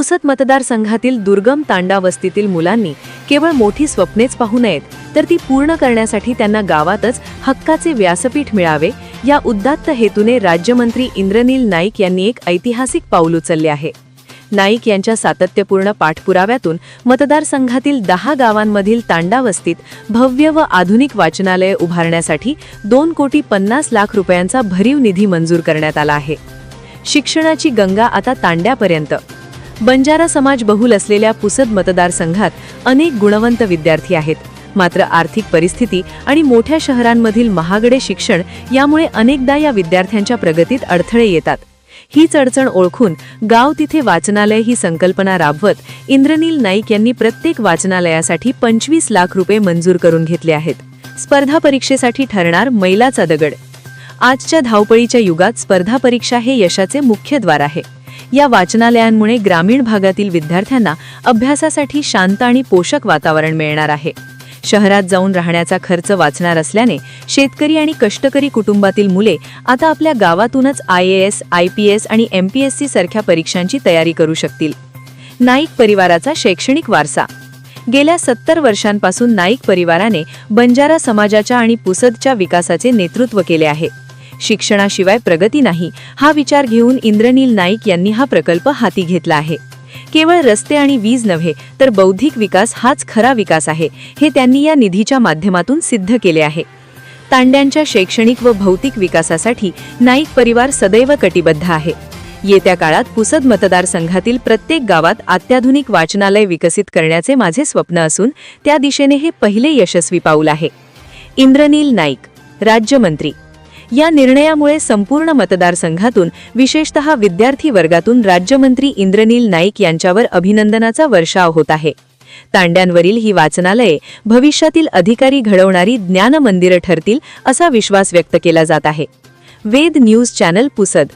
पुसद मतदारसंघातील दुर्गम तांडा वस्तीतील मुलांनी केवळ मोठी स्वप्नेच पाहू नयेत, तर ती पूर्ण करण्यासाठी त्यांना गावातच हक्काचे व्यासपीठ मिळावे, या उदात्त हेतूने राज्यमंत्री इंद्रनील नाईक यांनी एक ऐतिहासिक पाऊल उचलले आहे. नाईक यांच्या सातत्यपूर्ण पाठपुराव्यातून मतदारसंघातील 10 गावांमधील तांडा वस्तीत भव्य व आधुनिक वाचनालय उभारण्यासाठी 2,50,00,000 रुपयांचा भरीव निधी मंजूर करण्यात आला आहे. शिक्षणाची गंगा आता तांड्यापर्यंत. बंजारा समाज बहुल असलेल्या पुसद मतदारसंघात अनेक गुणवंत विद्यार्थी आहेत. मात्र आर्थिक परिस्थिती आणि मोठ्या शहरांमधील महागडे शिक्षण यामुळे अनेकदा या विद्यार्थ्यांच्या प्रगतीत अडथळे येतात. हीच अडचण ओळखून गाव तिथे वाचनालय ही संकल्पना राबवत इंद्रनील नाईक यांनी प्रत्येक वाचनालयासाठी 25 लाख रुपये मंजूर करून घेतले आहेत. स्पर्धा परीक्षेसाठी ठरणार मैलाचा दगड. आजच्या धावपळीच्या युगात स्पर्धा परीक्षा हे यशाचे मुख्य द्वार आहे. या वाचनालयांमुळे ग्रामीण भागातील विद्यार्थ्यांना अभ्यासासाठी शांत आणि पोषक वातावरण मिळणार आहे. शहरात जाऊन राहण्याचा खर्च वाचणार असल्याने शेतकरी आणि कष्टकरी कुटुंबातील मुले आता आपल्या गावातूनच IAS, IPS आणि MPSC सारख्या परीक्षांची तयारी करू शकतील. नाईक परिवाराचा शैक्षणिक वारसा. गेल्या 70 वर्षांपासून नाईक परिवाराने बंजारा समाजाच्या आणि पुसदच्या विकासाचे नेतृत्व केले आहे. शिक्षणाशिवाय प्रगती नाही, हा विचार घेऊन इंद्रनील नाईक यांनी हा प्रकल्प हाती घेतला आहे. केवळ रस्ते आणि वीज नव्हे, तर बौद्धिक विकास हाच खरा विकास आहे, हे त्यांनी या निधीच्या माध्यमातून सिद्ध केले आहे. तांड्यांच्या शैक्षणिक व भौतिक विकासासाठी नाईक परिवार सदैव कटिबद्ध आहे. येत्या काळात पुसद मतदारसंघातील प्रत्येक गावात अत्याधुनिक वाचनालय विकसित करण्याचे माझे स्वप्न असून त्या दिशेने हे पहिले यशस्वी पाऊल आहे. इंद्रनील नाईक, राज्यमंत्री. या निर्णयामुळे संपूर्ण मतदारसंघातून, विशेषतः विद्यार्थी वर्गातून राज्यमंत्री इंद्रनील नाईक यांच्यावर अभिनंदनाचा वर्षाव होत आहे. तांड्यांवरील ही वाचनालये भविष्यातील अधिकारी घडवणारी ज्ञान मंदिरं ठरतील, असा विश्वास व्यक्त केला जात आहे. वेद न्यूज चॅनल पुसद.